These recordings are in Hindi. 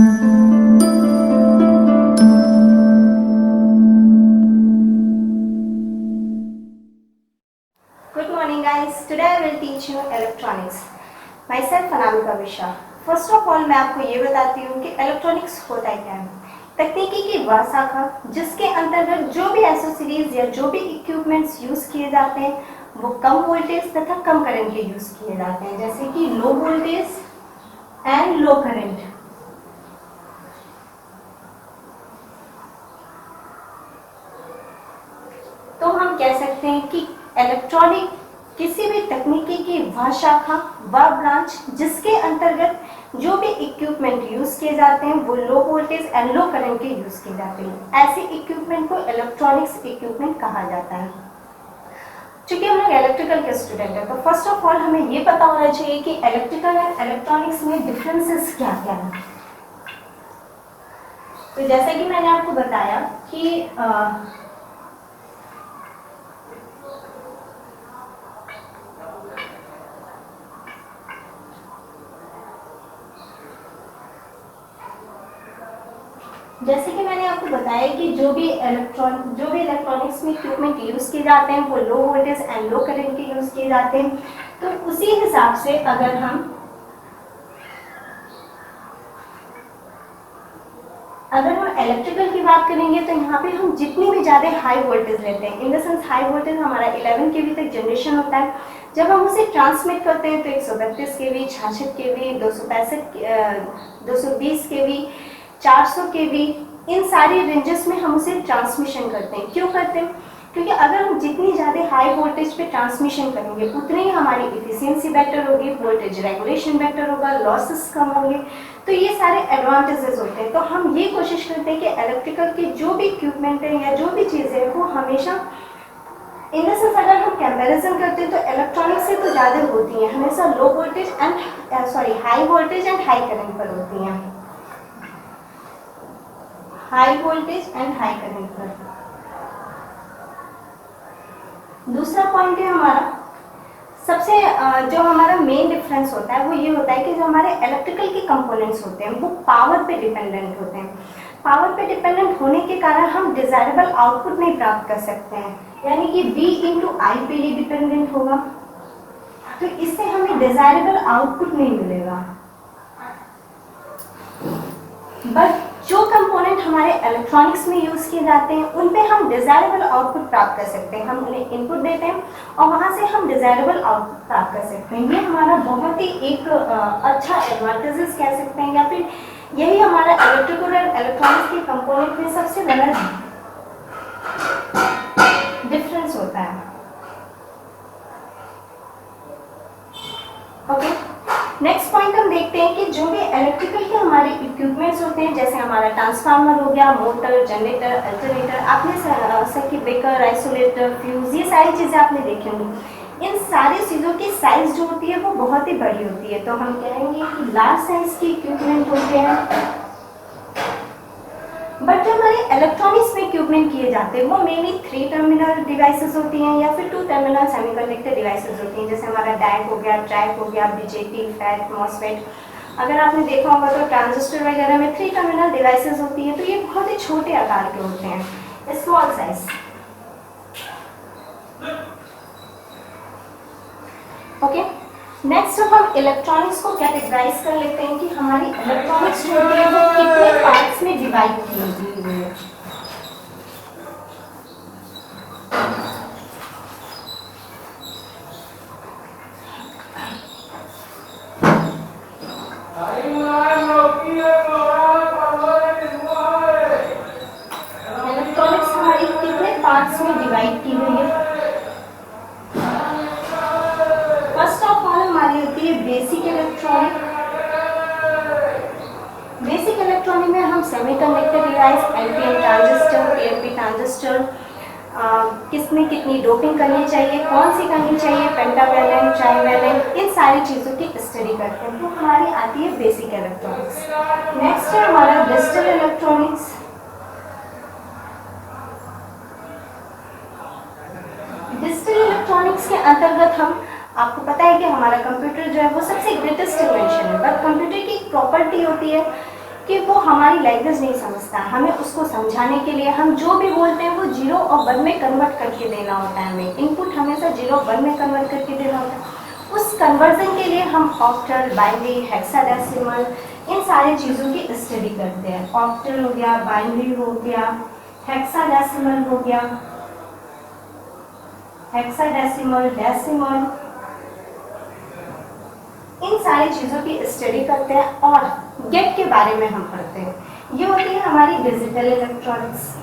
Good morning guys. Today I will teach you electronics. Myself Anamika Mishra. First of all मैं आपको ये बताती हूँ कि इलेक्ट्रॉनिक्स होता क्या है. तकनीकी की वह शाखा जिसके अंतर्गत जो भी एसेसरीज या जो भी इक्विपमेंट्स यूज किए जाते हैं वो कम वोल्टेज तथा कम करंट के यूज किए जाते हैं, जैसे कि low voltage and low current. तो हम कह सकते हैं कि इलेक्ट्रॉनिक किसी भी तकनीकी की वह शाखा वह ब्रांच जिसके अंतर्गत जो भी इक्विपमेंट यूज किए जाते हैं वो low voltage and low current के यूज किए जाते हैं. ऐसे इक्विपमेंट को इलेक्ट्रॉनिक्स इक्विपमेंट कहा जाता है. चूंकि हम लोग इलेक्ट्रिकल के स्टूडेंट हैं तो फर्स्ट ऑफ ऑल हमें ये पता होना चाहिए कि इलेक्ट्रिकल एंड इलेक्ट्रॉनिक्स में डिफरेंसेस क्या क्या है. तो जैसा कि मैंने आपको बताया कि जो भी इलेक्ट्रॉनिक्स में इक्विपमेंट यूज किए जाते हैं वो low voltage and low current के यूज किए जाते हैं. तो उसी हिसाब से अगर हम इलेक्ट्रिकल की बात करेंगे तो यहाँ पे हम जितनी भी ज़्यादा हाई वोल्टेज लेते हैं, in the sense high voltage हमारा 11 केवी तक जनरेशन होता है. जब हम उसे ट्रांसमिट करते हैं तो 132 केवी, 66 केवी, 220 केवी, 400 केवी, इन सारी रेंजेस में हम उसे ट्रांसमिशन करते हैं. क्यों करते हैं? क्योंकि अगर हम जितनी ज़्यादा हाई वोल्टेज पे ट्रांसमिशन करेंगे उतनी ही हमारी इफिशियंसी बेटर होगी, वोल्टेज रेगुलेशन बेटर होगा, लॉसेस कम होंगे. तो ये सारे एडवांटेजेस होते हैं. तो हम ये कोशिश करते हैं कि इलेक्ट्रिकल के जो भी इक्विपमेंट है या जो भी चीज़ें हैं वो हमेशा इन द सेंस अगर हम कंपैरिजन करते हैं तो इलेक्ट्रॉनिक्स से तो ज़्यादा होती हैं, हमेशा low voltage and high voltage and high current पर होती हैं. High voltage and high current पर. दूसरा पॉइंट है हमारा सबसे जो हमारा मेन डिफरेंस होता है वो ये होता है कि जो हमारे इलेक्ट्रिकल के कंपोनेंट्स होते हैं वो पावर पे डिपेंडेंट होते हैं. पावर पे डिपेंडेंट होने के कारण हम डिजायरेबल आउटपुट नहीं प्राप्त कर सकते हैं, यानी कि V/I पे ये डिपेंडेंट होगा. तो इससे हमें डिजायरेबल आउटपुट नहीं मिलेगा. बट जो कंपोनेंट हमारे इलेक्ट्रॉनिक्स में यूज किए जाते हैं उन पे हम डिजायरेबल आउटपुट प्राप्त कर सकते हैं. हम उन्हें इनपुट देते हैं और वहां से हम डिजायरेबल आउटपुट प्राप्त कर सकते हैं. ये हमारा बहुत ही एक अच्छा एडवांटेजेस कह सकते हैं, या फिर यही हमारा इलेक्ट्रिकल और इलेक्ट्रॉनिक्स के कंपोनेंट में सबसे बड़ा डिफरेंस होता है. ओके, नेक्स्ट पॉइंट हम देखते हैं कि जो भी इलेक्ट्रिकल के हमारे इक्विपमेंट्स होते हैं, जैसे हमारा ट्रांसफार्मर हो गया, मोटर, जनरेटर, अल्टरनेटर, आपने सर्किट ब्रेकर, आइसोलेटर, फ्यूज, ये सारी चीज़ें आपने देखी होंगी. इन सारी चीज़ों की साइज जो होती है वो बहुत ही बड़ी होती है. तो हम कहेंगे कि लार्ज साइज के इक्विपमेंट होते हैं. बट जो हमारे इलेक्ट्रॉनिक्स में इक्विपमेंट किए जाते हैं वो मेनली 3 टर्मिनल डिवाइसेस होती हैं या फिर 2 टर्मिनल सेमीकंडक्टर डिवाइसेस होती हैं. जैसे हमारा डैक हो गया, ट्रैक हो गया, बीजेटी, फैट, मॉसफेट. अगर आपने देखा होगा तो ट्रांजिस्टर वगैरह में 3 टर्मिनल डिवाइसेस होती हैं. तो ये बहुत ही छोटे आकार के होते हैं, स्मॉल साइज. ओके, नेक्स्ट हम इलेक्ट्रॉनिक्स को कैटेगराइज कर लेते हैं कि हमारी इलेक्ट्रॉनिक्स जो होती है वो कितने पार्ट्स में डिवाइड की हुई है. इलेक्ट्रॉनिक्स हमारी कितने पार्ट्स में डिवाइड की हुई है. Basic electronic. बेसिक इलेक्ट्रॉनिक में हम semiconductor device, NPN transistor, PNP transistor, किसमें कितनी डोपिंग करनी चाहिए, कौन सी करनी चाहिए, पेंटावैलेंट, ट्राइवैलेंट, इन सारी चीज़ों की स्टडी करते हैं. तो हमारी आती है बेसिक इलेक्ट्रॉनिक्स. नेक्स्ट है हमारा डिजिटल इलेक्ट्रॉनिक्स. डिजिटल इलेक्ट्रॉनिक्स के अंतर्गत हम, आपको पता है कि हमारा कंप्यूटर जो है वो सबसे ग्रेटेस्ट इन्वेंशन है. बट कंप्यूटर की एक प्रॉपर्टी होती है कि वो हमारी लैंग्वेज नहीं समझता, हमें उसको समझाने के लिए हम जो भी बोलते हैं वो 0 और 1 में कन्वर्ट करके देना होता है। हमें इनपुट हमेशा 0 और 1 में कन्वर्ट करके देना होता है। उस कन्वर्जन के लिए हम ऑक्टल, बाइनरी, हेक्साडेसिमल इन सारी चीज़ों की स्टडी करते हैं। ऑक्टल हो गया, बाइनरी हो गया, हेक्साडेसिमल हो गया, हेक्साडेसिमल, डेसिमल, इन सारी चीज़ों की स्टडी करते हैं और गेट के बारे में हम पढ़ते हैं। ये होती है हमारी डिजिटल इलेक्ट्रॉनिक्स।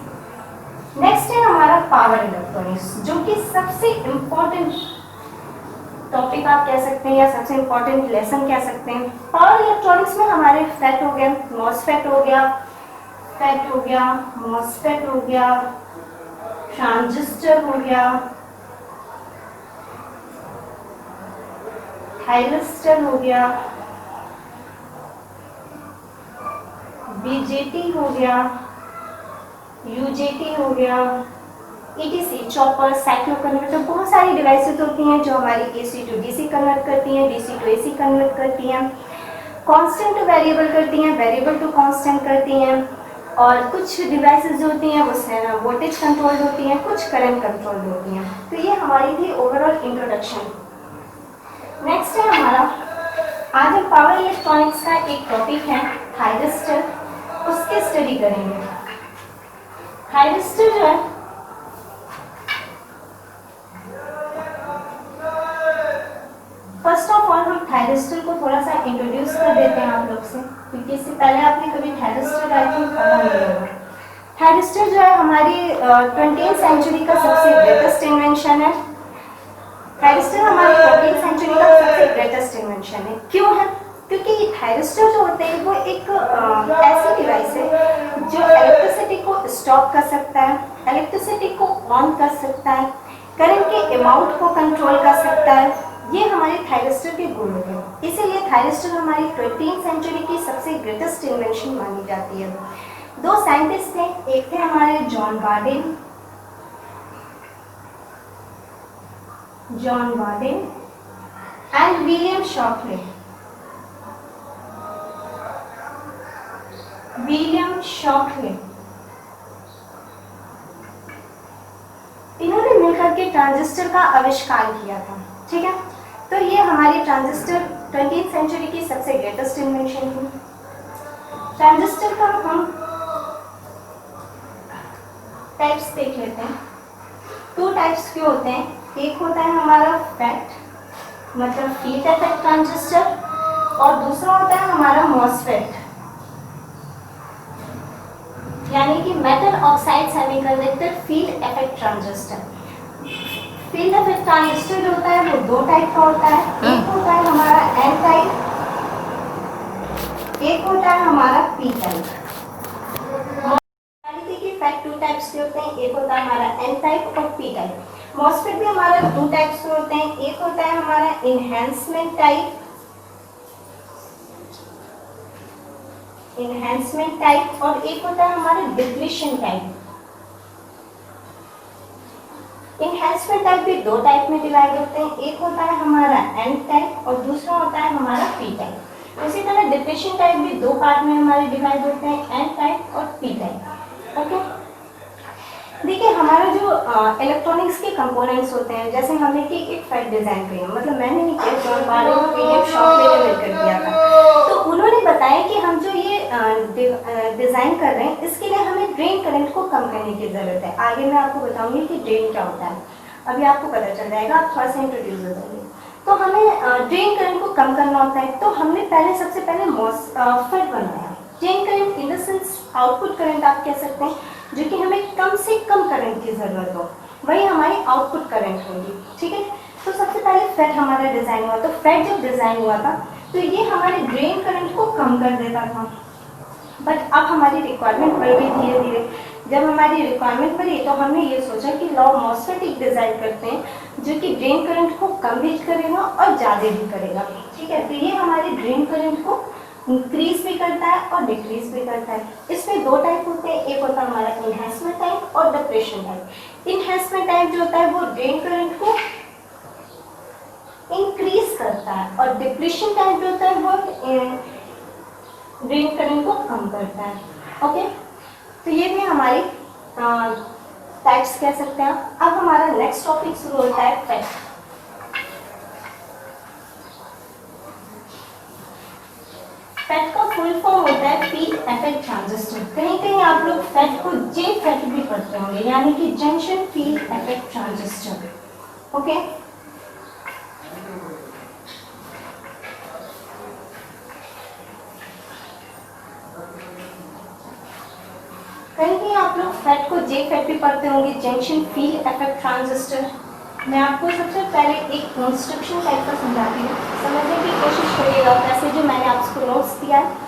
नेक्स्ट है हमारा पावर इलेक्ट्रॉनिक्स, जो कि सबसे इम्पोर्टेंट टॉपिक आप कह सकते हैं या सबसे इम्पोर्टेंट लेसन कह सकते हैं। पावर इलेक्ट्रॉनिक्स में हमारे फेट हो गया, मॉसफेट हो गया, फेट हो गया, मॉसफेट हो गया, ट्रांजिस्टर हो गया, थायरिस्टर हो गया, बीजेटी हो गया, यूजेटी हो गया, ईटीसी, चॉपर, साइक्लो कन्वर्टर, बहुत सारी डिवाइसेस होती हैं जो हमारी एसी टू डीसी कन्वर्ट करती हैं, डीसी टू एसी कन्वर्ट करती हैं, कांस्टेंट टू वेरिएबल करती हैं, वेरिएबल टू कांस्टेंट करती हैं, और कुछ डिवाइसेस जो होती हैं वो वोल्टेज कंट्रोल्ड होती हैं, कुछ करंट कंट्रोल्ड होती हैं। तो ये हमारी थी ओवरऑल इंट्रोडक्शन। नेक्स्ट है हमारा, आज हम पावर इलेक्ट्रॉनिक्स का एक टॉपिक है थायरिस्टर, उसकी स्टडी करेंगे। थायरिस्टर जो है फर्स्ट ऑफ ऑल हम थायरिस्टर को थोड़ा सा इंट्रोड्यूस कर देते हैं आप लोग से, क्योंकि इससे पहले आपने कभी थायरिस्टर आई थिंक पढ़ा नहीं होगा। थायरिस्टर जो है हमारी 20th सेंचुरी का सबसे ग्रेटेस्ट इन्वेंशन है। थायरिस्टर हमारी 14th सेंचुरी का सबसे ग्रेटेस्ट इन्वेंशन है। क्यों है? क्योंकि थायरिस्टर जो होते हैं वो एक ऐसी डिवाइस है जो इलेक्ट्रिसिटी को स्टॉप कर सकता है, इलेक्ट्रिसिटी को ऑन कर सकता है, करंट के अमाउंट को कंट्रोल कर सकता है। ये हमारे थायरिस्टर के गुण हैं, इसीलिए थायरिस्टर हमारी 20th सेंचुरी की सबसे ग्रेटेस्ट इन्वेंशन मानी जाती है। दो साइंटिस्ट थे, एक थे हमारे John warden and William Shockley. इन्होंने मिलकर के ट्रांजिस्टर का आविष्कार किया था। ठीक है, तो ये हमारी ट्रांजिस्टर 20th सेंचुरी की सबसे ग्रेटेस्ट इन्वेंशन थी। ट्रांजिस्टर का हम टाइप्स देख लेते हैं। 2 टाइप्स के होते हैं, एक होता है हमारा फैट मतलब फील्ड इफेक्ट ट्रांजिस्टर, और दूसरा होता है हमारा मॉसफेट यानी कि metal oxide semiconductor field effect transistor. Field effect transistor जो होता है वो 2 टाइप का होता है, एक होता है हमारा एन टाइप, एक होता है हमारा पी टाइप। फैक्ट 2 टाइप्स के होते हैं, एक होता है हमारा एन टाइप और पी टाइप। मॉसफेट भी हमारा 2 टाइप्स के होते हैं, एक होता है हमारा इनहैंसमेंट टाइप और एक होता है हमारा डिप्लीशन टाइप। इनहैंसमेंट टाइप भी 2 टाइप में डिवाइड होते हैं, एक होता है हमारा एन टाइप और दूसरा होता है हमारा पी टाइप। इसी तरह डिप्लीशन टाइप भी 2 पार्ट में हमारे डिवाइड होते हैं, एन टाइप और पी टाइप। ओके, देखिए हमारा जो इलेक्ट्रॉनिक्स के कंपोनेंट्स होते हैं, जैसे हमने कि एक फैट डिजाइन किया, मतलब मैंने नहीं किया, जॉन वार्डेन और विलियम शॉकले ने मिलकर किया था। तो उन्होंने बताया कि हम जो ये डिजाइन कर रहे हैं इसके लिए हमें ड्रेन करंट को कम करने की जरूरत है। आगे मैं आपको बताऊंगी कि ड्रेन क्या होता है, अभी आपको पता चल जाएगा, आप थोड़ा सा इंट्रोड्यूस हो जाएंगे। तो हमें ड्रेन करंट को कम करना होता है, तो हमने सबसे पहले मॉसफेट बनाया। Drain current in the sense output current आप कह सकते हैं, जो कि हमें कम से कम करंट की जरूरत हो, वही हमारी आउटपुट करंट होगी। ठीक है, तो सबसे पहले फेट हमारा डिजाइन हुआ। तो फेट जब डिजाइन हुआ था तो ये हमारे ड्रेन करंट को कम कर देता था, बट अब हमारी रिक्वायरमेंट बढ़ गई धीरे धीरे। जब हमारी रिक्वायरमेंट बढ़ी तो हमने ये सोचा कि लॉ मॉसफेट एक डिजाइन करते हैं जो कि ड्रेन करंट को कम भी करेगा और ज़्यादा भी करेगा। ठीक है, तो ये हमारे ड्रेन करंट को इंक्रीज भी करता है और डिक्रीज भी करता है। इसमें 2 टाइप होते हैं, एक होता है हमारा इनहैंसमेंट टाइप और डिप्रेशन टाइप। इनहैंसमेंट टाइप जो होता है वो ड्रेन करंट को इंक्रीज करता है, और डिप्रेशन टाइप जो होता है वो ड्रेन करंट को कम करता है। ओके, तो ये भी हमारी टाइप्स कह सकते हैं। अब हमारा नेक्स्ट टॉपिक शुरू होता है फैट। फैट का फुल फॉर्म होता है पी इफेक्ट ट्रांजिस्टर। कहीं कहीं आप लोग फैट को जे फैट भी पढ़ते होंगे, यानी कि junction field effect transistor. Okay, कहीं कहीं आप लोग फैट को जे फैट भी पढ़ते होंगे, जंक्शन फील्ड इफेक्ट ट्रांजिस्टर। मैं आपको सबसे पहले एक कंस्ट्रक्शन टाइप का समझाती हूँ, समझने की कोशिश करिएगा। वैसे जो मैंने आपको नोट्स दिया है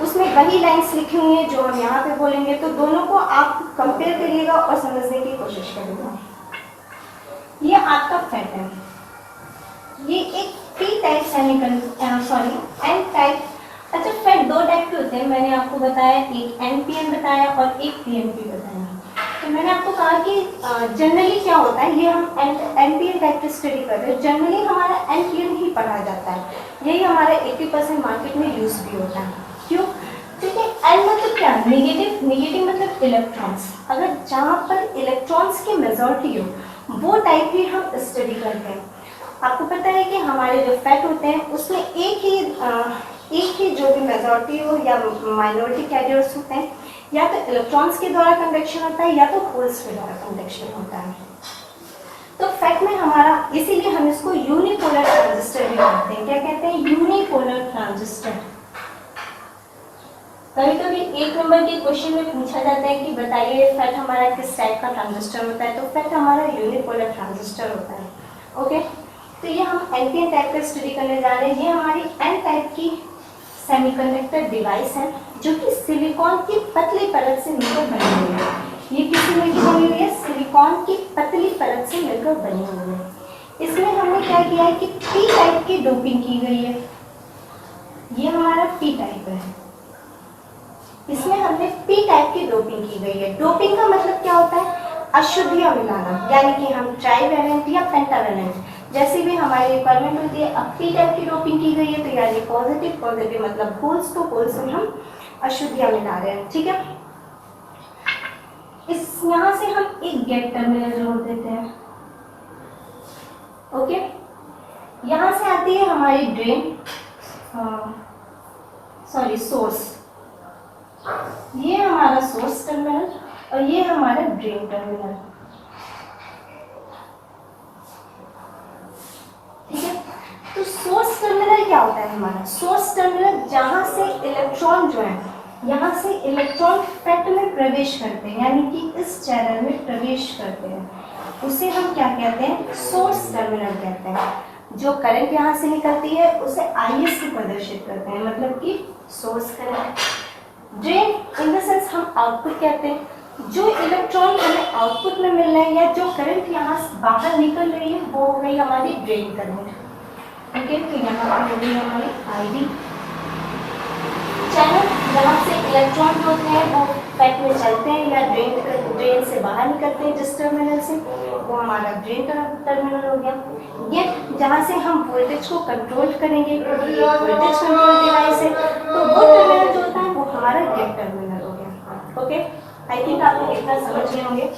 उसमें वही लाइंस लिखी हुई हैं जो हम यहाँ पे बोलेंगे, तो दोनों को आप कंपेयर करिएगा और समझने की कोशिश करिएगा। ये आपका फैट है, ये एक पी टाइप एन टाइप। अच्छा, फैट दो टाइप के होते हैं, मैंने आपको बताया, एक एनपीएन बताया और एक पीएनपी बताया। तो मैंने आपको कहा कि जनरली क्या होता है, ये हम एनपीएन टाइप की स्टडी कर रहे हैं, जनरली हमारा एनपीएन ही पढ़ा जाता है, यही हमारा 80% मार्केट में यूज भी होता है। क्यों? क्योंकि एन मतलब क्या, नेगेटिव, नेगेटिव मतलब इलेक्ट्रॉन्स। अगर जहाँ पर इलेक्ट्रॉन्स की मेजॉरिटी हो वो टाइप ही हम स्टडी करते हैं। आपको पता है कि हमारे जो फैट होते हैं उसमें एक ही जो भी मेजॉरिटी हो या माइनॉरिटी कैरियर्स होते हैं, या तो इलेक्ट्रॉन्स के द्वारा कंडक्शन होता है या तो होल्स के द्वारा कंडक्शन होता है। तो फैट में हमारा, इसीलिए हम इसको यूनिपोलर ट्रांजिस्टर भी कहते हैं। क्या कहते हैं? Unipolar transistor. कभी कभी एक नंबर के क्वेश्चन में पूछा जाता है कि बताइए फैट हमारा किस टाइप का ट्रांजिस्टर होता है, तो फैट हमारा यूनिपोलर ट्रांजिस्टर होता है। ओके, तो ये हम एनपीएन टाइप का स्टडी करने जा रहे हैं। ये हमारी एन टाइप की सेमीकंडक्टर डिवाइस है जो कि सिलिकॉन की पतली परत से मिलकर बनी हुई है। ये किसी में बनी हुई है? सिलिकॉन की पतली परत से मिलकर बनी हुई है। इसमें हमने क्या किया है कि पी टाइप की डोपिंग की गई है। ये हमारा पी टाइप है, इसमें हमने पी टाइप की डोपिंग की गई है। डोपिंग का मतलब क्या होता है? अशुद्धियां मिलाना, यानी कि हम ट्राइवैलेंट या पेंटावैलेंट जैसी भी हमारी रिक्वायरमेंट होती है। अब पी टाइप की डोपिंग की गई है तो यानी पॉजिटिव पॉजिटिव मतलब होल्स टू होल्स में हम अशुद्धियां मिला रहे हैं। ठीक है, इस यहाँ से हम एक गेट टर्मिनल जोड़ देते हैं। ओके, यहाँ से आती है हमारी ड्रेन, सोर्स। ये हमारा सोर्स टर्मिनल और ये हमारा ड्रेन टर्मिनल। ठीक है, तो सोर्स टर्मिनल क्या होता है हमारा? सोर्स टर्मिनल जहां से इलेक्ट्रॉन जो है, यहाँ से इलेक्ट्रॉन फैट में प्रवेश करते हैं, यानी कि इस चैनल में प्रवेश करते हैं, उसे हम क्या कहते हैं? सोर्स टर्मिनल कहते हैं। जो करंट यहाँ से निकलती है उसे आईएस से प्रदर्शित करते हैं, मतलब कि source current. Drain in the sense हम आउटपुट कहते हैं, जो इलेक्ट्रॉन हमें आउटपुट में मिल रहा है या जो करंट यहाँ से बाहर निकल रही है वो हो गई हमारी ड्रेन करंट। ओके, तो यहाँ पर हो गई हमारी आईडी। चैनल जहाँ से इलेक्ट्रॉन जो होते हैं वो फैट में चलते हैं या ड्रेन से बाहर निकलते हैं जिस टर्मिनल से, वो हमारा ड्रेन टर्मिनल हो गया। गेट जहाँ से हम वोल्टेज को कंट्रोल करेंगे, क्योंकि ये वोल्टेज कंट्रोल डिवाइस है, तो वो टर्मिनल जो होता है वो हमारा गेट टर्मिनल हो गया। ओके, आई थिंक आप लोग इतना समझ गए होंगे।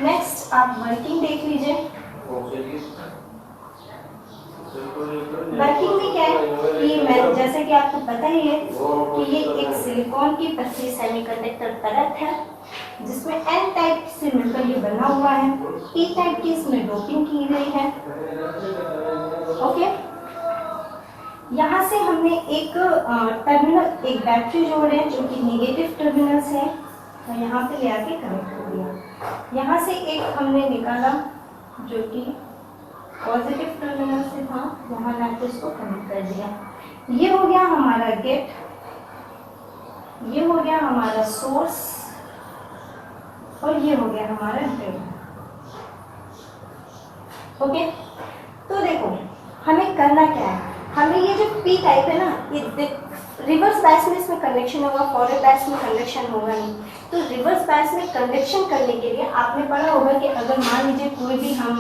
नेक्स्ट आप वर्किंग देख लीजिए। वर्किंग में क्या है कि मैं, जैसे कि आपको पता ही है कि ये एक सिलिकॉन की पतली सेमीकंडक्टर परत है जिसमें एन टाइप से मिलकर ये बना हुआ है। पी टाइप की इसमें डोपिंग की गई है। ओके, यहाँ से हमने एक टर्मिनल, एक बैटरी जोड़े जो कि नेगेटिव टर्मिनल से है और यहाँ पे ले आके कनेक्ट कर दिया। यहाँ से एक हमने निकाला जो कि पॉजिटिव टर्मिनल से था, वहाँ लाके इसको कनेक्ट कर दिया। ये हो गया हमारा गेट, ये हो गया हमारा सोर्स और ये हो गया हमारा ड्रेन। ओके, तो देखो हमें करना क्या है, हमें ये जो पी टाइप है ना, ये रिवर्स बायस में इसमें कंडक्शन होगा, फॉरवर्ड बायस में कंडक्शन होगा नहीं। तो रिवर्स बायस में कंडक्शन करने के लिए आपने पढ़ा होगा कि अगर मान लीजिए कोई भी हम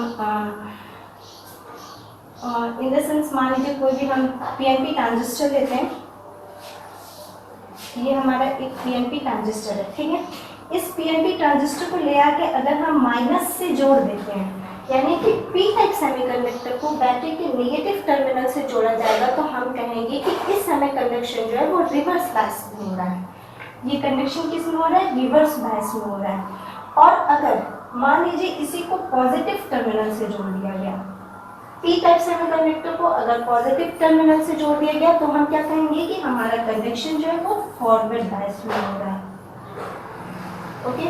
इन द सेंस मान लीजिए कोई भी हम पीएनपी ट्रांजिस्टर लेते हैं, ये हमारा एक पीएनपी ट्रांजिस्टर है, ठीक है। इस पीएनपी ट्रांजिस्टर को ले आके अगर हम माइनस से जोड़ देते हैं, यानी कि पी टाइप सेमीकंडक्टर को बैटरी के नेगेटिव टर्मिनल से जोड़ा जाएगा, तो हम कहेंगे कि इस समय कंडक्शन जो है वो रिवर्स बायस में हो रहा है। ये कंडक्शन किस में हो रहा है? रिवर्स बायस में हो रहा है। और अगर मान लीजिए इसी को पॉजिटिव टर्मिनल से जोड़ दिया गया, पी टाइप सेमीकंडक्टर को अगर पॉजिटिव टर्मिनल से जोड़ दिया गया, तो हम क्या कहेंगे कि हमारा कंडक्शन जो है वो फॉरवर्ड बायस में हो रहा है। ओके,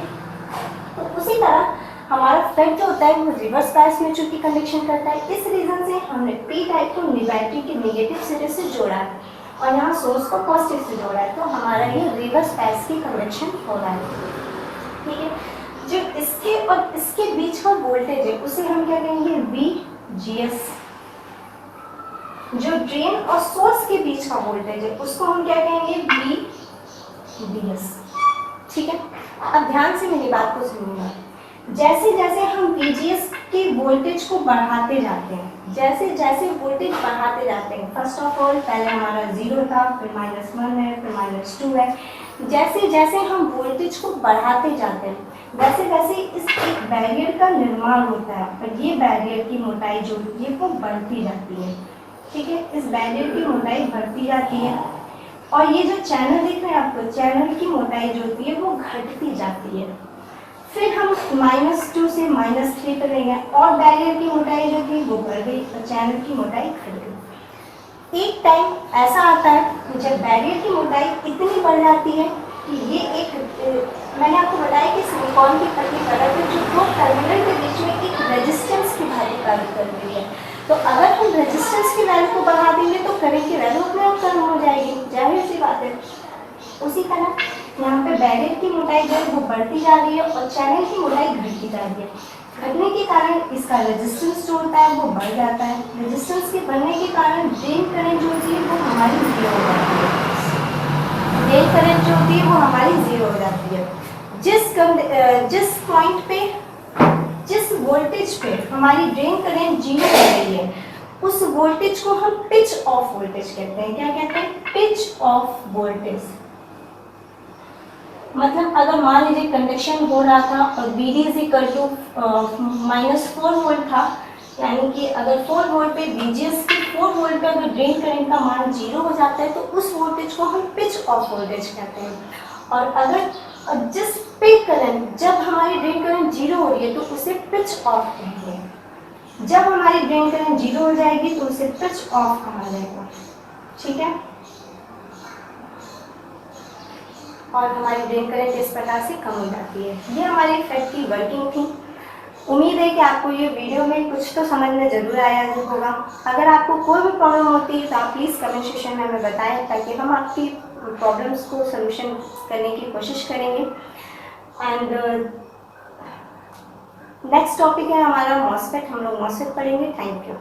तो उसी तरह हमारा फेट जो होता है वो रिवर्स बायस में चूंकि कंडक्शन करता है, इस रीजन से हमने पी टाइप को बैटरी के नेगेटिव सिरे से जोड़ा है और यहाँ सोर्स को पॉजिटिव से जोड़ा है, तो हमारा ये रिवर्स बायस की कंडक्शन हो रहा है, ठीक है। जो इसके और इसके बीच का वोल्टेज है उसे हम क्या कहेंगे? VGS। जो ड्रेन और सोर्स के बीच का वोल्टेज है उसको हम क्या कहेंगे? VDS, ठीक है। अब ध्यान से मेरी बात को सुनिएगा। जैसे जैसे हम VGS के वोल्टेज को बढ़ाते जाते हैं, जैसे जैसे वोल्टेज बढ़ाते जाते हैं, फर्स्ट ऑफ ऑल पहले हमारा 0 था, फिर -1 है, फिर -2 है, जैसे जैसे हम वोल्टेज को बढ़ाते जाते हैं वैसे वैसे इस एक बैरियर का निर्माण होता है और ये बैरियर की मोटाई जो होती है वो बढ़ती जाती है, ठीक है। इस बैरियर की मोटाई बढ़ती जाती है और ये जो चैनल दिख रहे हैं आपको, चैनल की मोटाई जो होती है वो घटती जाती है। फिर हम -2 से -3 पे ले गए और बैरियर की मोटाई जो थी वो बढ़ गई और चैनल की मोटाई घट गई। एक टाइम ऐसा आता है जब बैरियर की मोटाई इतनी बढ़ जाती है कि ये एक मैंने आपको बताया कि सिलिकॉन की पतली परत है जो दो टर्मिनल के बीच में एक रेजिस्टेंस की भांति कार्य कर रही है। तो अगर हम रेजिस्टेंस की वैल्यू को बढ़ा देंगे तो करंट की वैल्यू अपने आप कम हो जाएगी, जाहिर सी बात है। उसी तरह यहाँ पे बैरियर की मोटाई जो है वो बढ़ती जा रही है और चैनल की मोटाई घटती जा रही है। घटने के कारण इसका रेजिस्टेंस जो होता है वो बढ़ जाता है। रेजिस्टेंस के बढ़ने के कारण ड्रेन करंट जो होती है वो हमारी जीरो हो जाती है। ड्रेन करंट जो होती है वो हमारी जीरो हो जाती है। जिस पॉइंट पे, जिस वोल्टेज पे हमारी ड्रेन करंट जीरो हो रही है उस वोल्टेज को हम पिच ऑफ वोल्टेज कहते हैं। क्या कहते हैं? Pitch of voltage. मतलब अगर मान लीजिए कंडक्शन हो रहा था और VD -4 वोल्ट था, यानी कि अगर 4 वोल्ट पे VGS के 4 वोल्ट पे अगर ड्रेन करंट का मान 0 हो जाता है तो उस वोल्टेज को हम पिच ऑफ वोल्टेज कहते हैं। और अगर जिस पे करंट, जब हमारी ड्रेन करंट 0 हो रही है तो उसे पिच ऑफ कहेंगे। जब हमारी ड्रेन करंट 0 हो जाएगी तो उसे पिच ऑफ कहा जाएगा, ठीक है। और हमारी ड्रेन करंट इस प्रकार से कम हो जाती है। ये हमारी फेट की वर्किंग थी। उम्मीद है कि आपको ये वीडियो में कुछ तो समझ में ज़रूर आया होगा। अगर आपको कोई भी प्रॉब्लम होती है तो आप प्लीज़ कमेंट सेक्शन में हमें बताएं ताकि हम आपकी प्रॉब्लम्स को सॉल्यूशन करने की कोशिश करेंगे। एंड नेक्स्ट टॉपिक है हमारा मॉसफेट। हम लोग मॉसफेट पढ़ेंगे। Thank you.